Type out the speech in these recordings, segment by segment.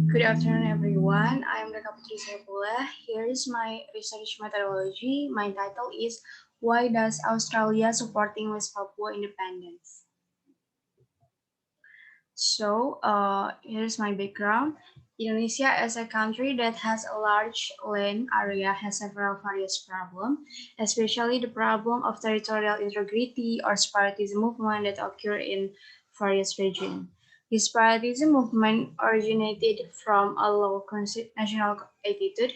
Good afternoon, everyone. I'm Reka Putri Saepullah. Here is my research methodology. My title is Why Does Australia Supporting West Papua Independence? Here's my background. Indonesia, as a country that has a large land area, has several various problems, especially the problem of territorial integrity or separatism movement that occur in various regions. This separatism movement originated from a low national attitude,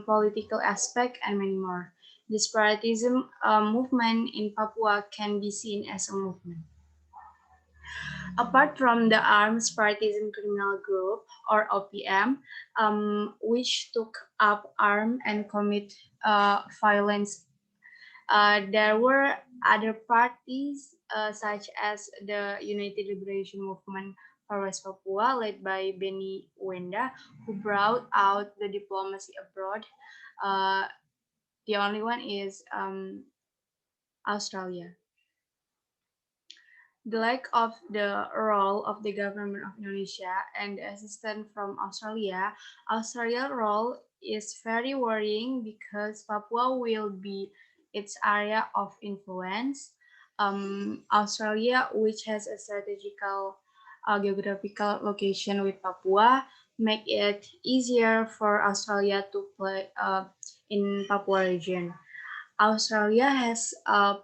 political aspect, and many more. The separatism movement in Papua can be seen as a movement. Apart from the Armed Partisan Criminal Group, or OPM, which took up arms and commit violence, there were other parties such as the United Liberation Movement for West Papua, led by Benny Wenda, who brought out the diplomacy abroad. Uh, the only one is Australia. The lack of the role of the government of Indonesia and the assistance from Australia's role is very worrying because Papua will be its area of influence. Australia, which has a strategical geographical location with Papua, make it easier for Australia to play in Papua region. Australia has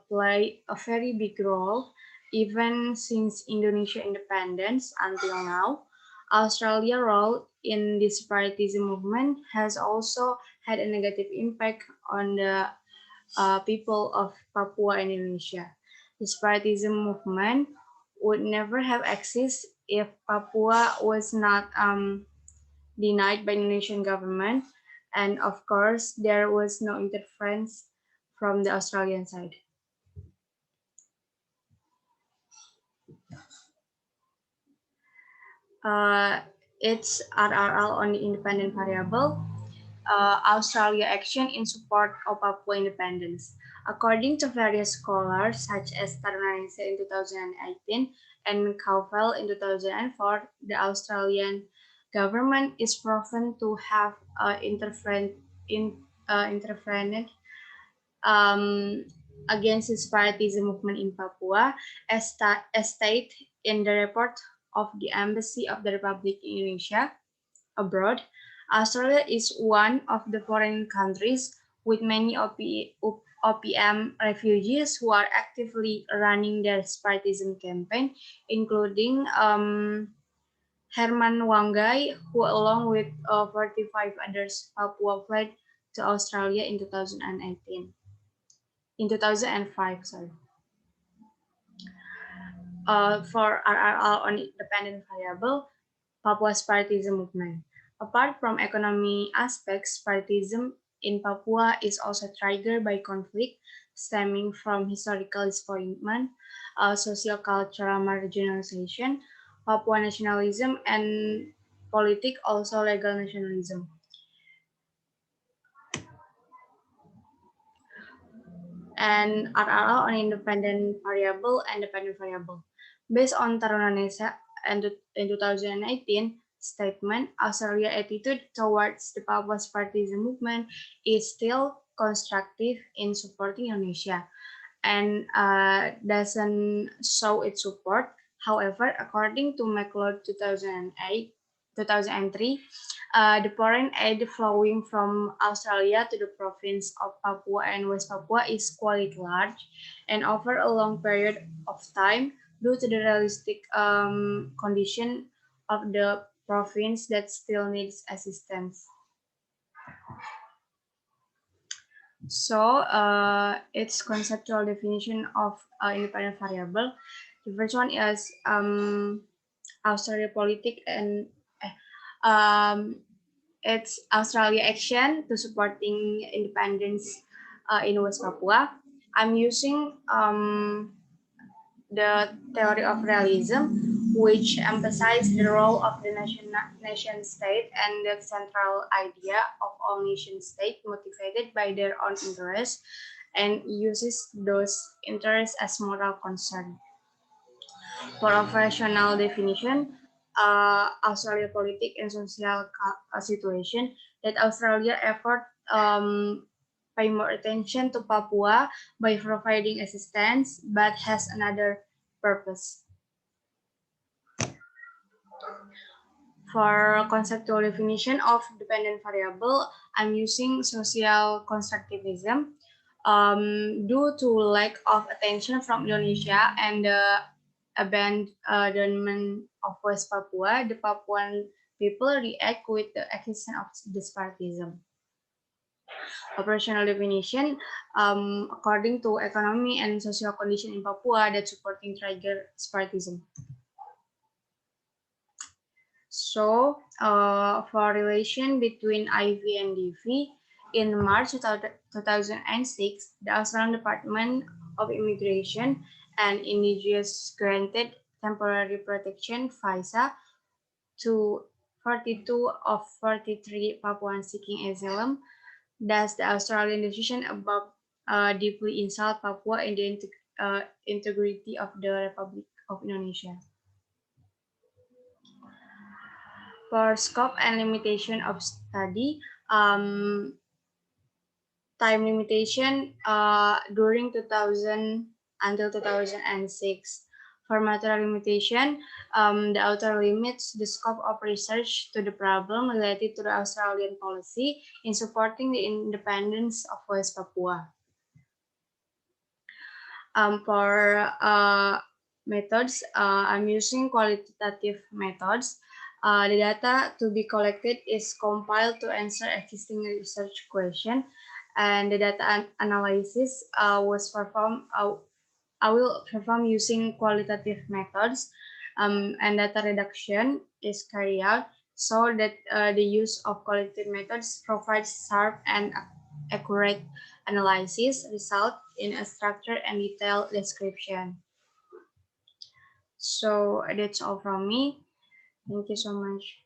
played a very big role even since Indonesia independence until now. Australia's role in the separatism movement has also had a negative impact on the people of Papua and Indonesia. The separatism movement would never have existed if Papua was not denied by Indonesian government, and of course there was no interference from the Australian side. It's RRL on the independent variable. Australia action in support of Papua independence. According to various scholars such as Tarunanisa in 2018 and Cowell in 2004, the Australian government is proven to have intervened against the separatism movement in Papua, as stated in the report of the Embassy of the Republic of Indonesia abroad. Australia is one of the foreign countries with many OPM refugees who are actively running their separatism campaign, including Herman Wanggai, who along with 45 others Papua fled to Australia in 2018. In 2005, sorry. For RRL on independent variable, Papua's separatism movement. Apart from economy aspects, separatism in Papua is also triggered by conflict stemming from historical disappointment, socio-cultural marginalization, Papua nationalism, and also legal nationalism. And RRL on independent variable and dependent variable. Based on Tarunanesa and in 2018 statement, Australia's attitude towards the Papua separatism movement is still constructive in supporting Indonesia and doesn't show its support. However, according to McLeod 2003, the foreign aid flowing from Australia to the province of Papua and West Papua is quite large, and over a long period of time, due to the realistic condition of the province that still needs assistance. So, its conceptual definition of independent variable. The first one is Australia politic and it's Australia action to supporting independence in West Papua. I'm using the theory of realism, which emphasizes the role of the nation state and the central idea of all nation states motivated by their own interests and uses those interests as moral concern. For operational definition, Australia politics and social situation, that Australia effort pay more attention to Papua by providing assistance, but has another purpose. For conceptual definition of dependent variable, I'm using social constructivism. Due to lack of attention from Indonesia and the abandonment of West Papua, the Papuan people react with the existence of separatism. Operational definition, according to economy and social condition in Papua that supporting trigger separatism. So, for relation between IV and DV, in March 2006, the Australian Department of Immigration and Indigenous granted temporary protection (visa) to 42 of 43 Papuans seeking asylum. Thus, the Australian decision about deeply insult Papua and the integrity of the Republic of Indonesia. For scope and limitation of study, time limitation during 2000 until 2006. For material limitation, the author limits the scope of research to the problem related to the Australian policy in supporting the independence of West Papua. For methods, I'm using qualitative methods. The data to be collected is compiled to answer existing research question, and the data analysis was performed. I will perform using qualitative methods, and data reduction is carried out so that the use of qualitative methods provides sharp and accurate analysis result in a structured and detailed description. So that's all from me. Thank you so much.